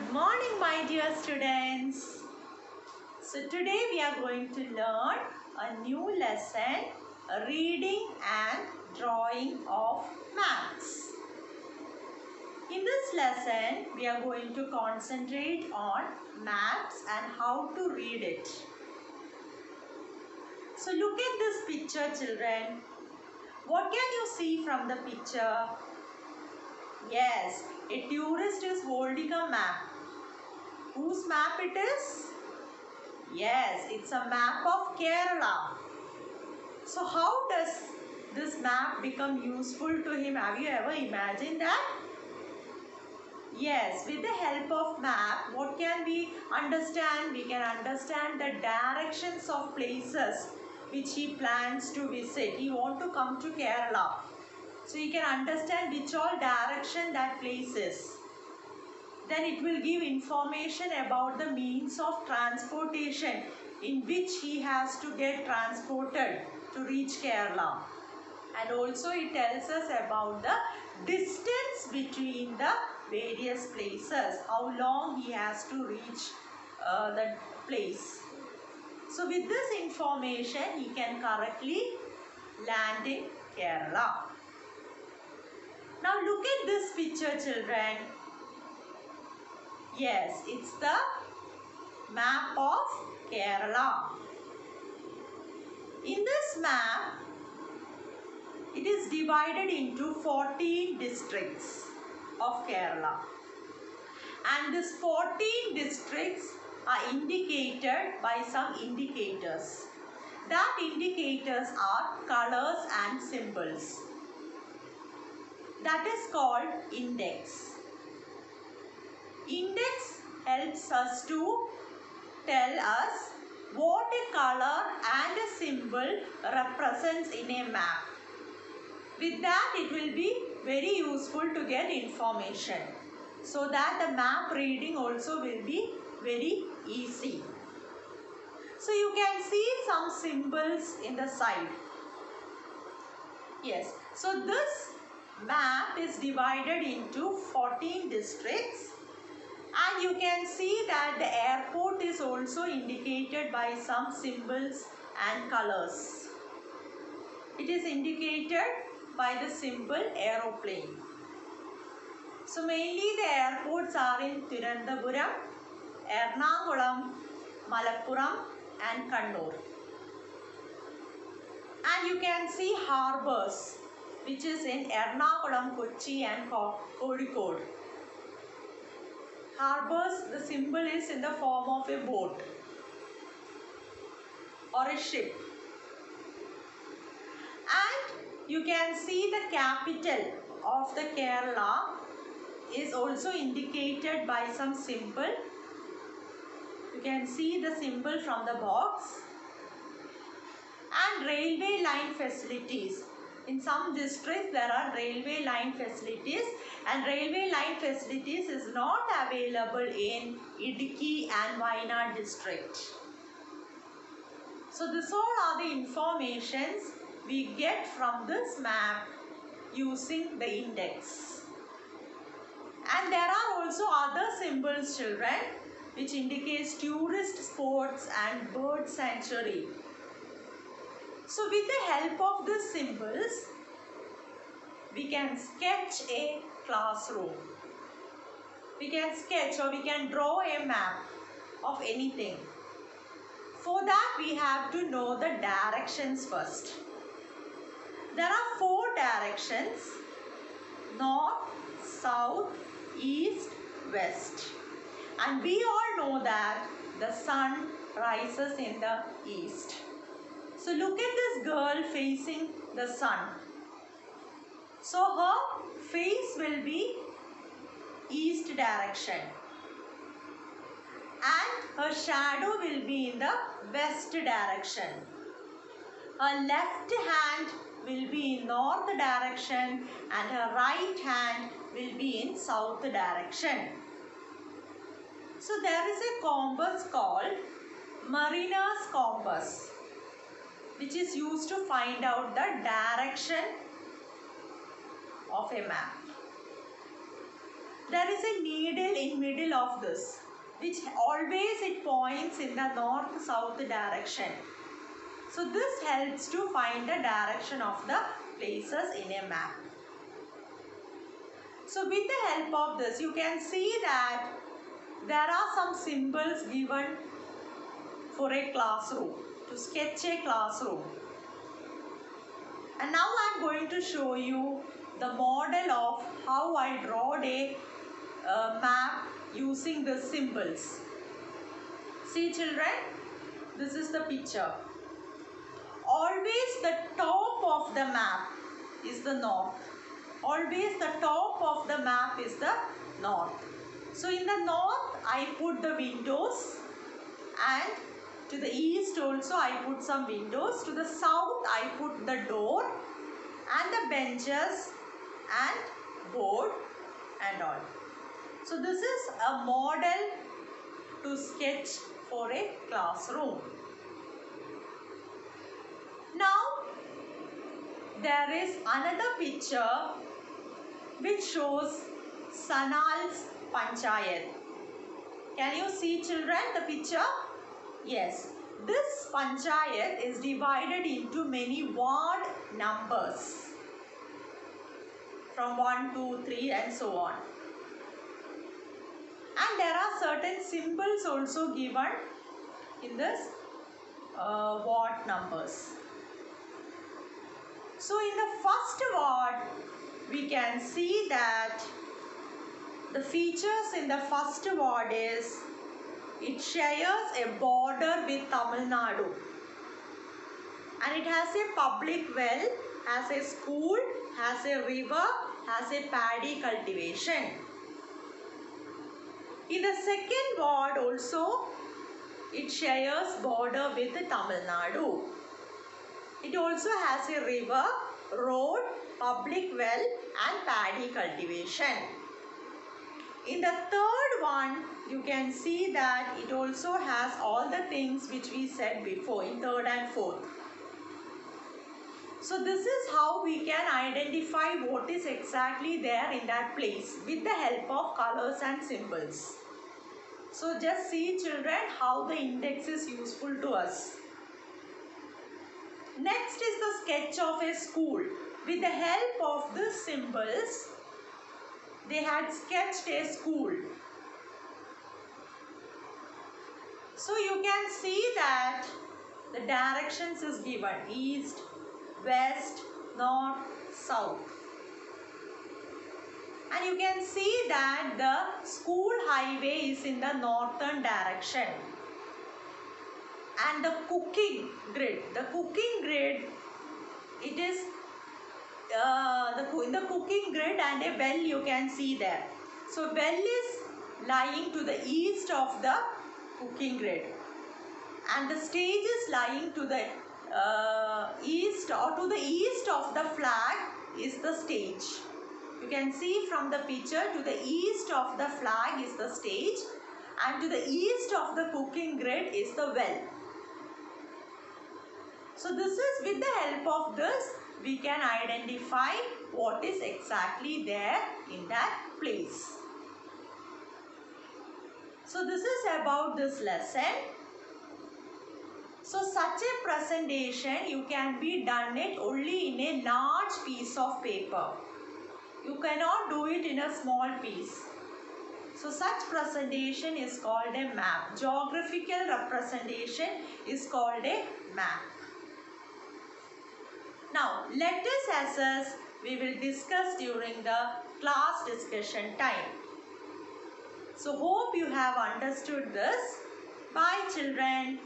Good morning, my dear students. So today we are going to learn a new lesson, reading and drawing of maps. In this lesson, we are going to concentrate on maps and how to read it. So look at this picture, children. What can you see from the picture? Yes, a tourist is holding a map. Whose map it is? Yes, it's a map of Kerala. So how does this map become useful to him? Have you ever imagined that? Yes, with the help of map, what can we understand? We can understand the directions of places which he plans to visit. He wants to come to Kerala. So you can understand which all direction that place is. Then it will give information about the means of transportation in which he has to get transported to reach Kerala. And also it tells us about the distance between the various places, how long he has to reach the place. So with this information, he can correctly land in Kerala. Now look at this picture, children. Yes, it's the map of Kerala. In this map, it is divided into 14 districts of Kerala. And these 14 districts are indicated by some indicators. That indicators are colors and symbols. That is called index. Index helps us to tell us what a color and a symbol represents in a map. With that, it will be very useful to get information, so that the map reading also will be very easy. So you can see some symbols in the side. Yes, so this map is divided into 14 districts. And you can see that the airport is also indicated by some symbols and colors. It is indicated by the symbol aeroplane. So mainly the airports are in Thiruvananthapuram, Ernakulam, Malappuram and Kannur. And you can see harbours, which is in Ernakulam, Kochi and Kozhikode. Harbours, the symbol is in the form of a boat or a ship. And you can see the capital of the Kerala is also indicated by some symbol. You can see the symbol from the box. And railway line facilities. In some districts there are railway line facilities, and railway line facilities is not available in Idukki and Wayanad district. So this all are the informations we get from this map using the index. And there are also other symbols, children, which indicates tourist spots and bird sanctuary. So with the help of these symbols, we can sketch a classroom. We can sketch or we can draw a map of anything. For that, we have to know the directions first. There are 4 directions: north, south, east, west. And we all know that the sun rises in the east. So look at this girl facing the sun. So her face will be east direction. And her shadow will be in the west direction. Her left hand will be in north direction and her right hand will be in south direction. So there is a compass called mariner's compass, which is used to find out the direction of a map. there is a needle in middle of this, which always it points in the north-south direction. So this helps to find the direction of the places in a map. So with the help of this, you can see that there are some symbols given for a classroom, to sketch a classroom. And now I am going to show you the model of how I draw a map using the symbols. See children, this is the picture. Always the top of the map is the north. Always the top of the map is the north. So in the north I put the windows, and to the east also I put some windows. To the south I put the door and the benches and board and all. So this is a model to sketch for a classroom. Now there is another picture which shows Sanal's Panchayat. Can you see children the picture? Yes. This Panchayat is divided into many ward numbers from 1, 2, 3 and so on. And there are certain symbols also given in this ward numbers. So in the first ward, we can see that the features in the first ward is it shares a border with Tamil Nadu, and it has a public well, has a school, has a river, has a paddy cultivation. In the second ward also, it shares border with Tamil Nadu. It also has a river, road, public well and paddy cultivation. In the third one, you can see that it also has all the things which we said before in third and fourth. So this is how we can identify what is exactly there in that place with the help of colors and symbols. So just see children how the index is useful to us. Next is the sketch of a school. With the help of these symbols, they had sketched a school. So you can see that the directions is given: east, west, north, south. And you can see that the school highway is in the northern direction. And the cooking grid, it is in the cooking grid, and a well you can see there. So well is lying to the east of the cooking grid, and the stage is lying to the east, or to the east of the flag is the stage. You can see from the picture, to the east of the flag is the stage, and to the east of the cooking grid is the well. So this is, with the help of this, we can identify what is exactly there in that place. So this is about this lesson. So such a presentation, you can be done it only in a large piece of paper. You cannot do it in a small piece. So such presentation is called a map. Geographical representation is called a map. Now let us assess, we will discuss during the class discussion time. So hope you have understood this. Bye children.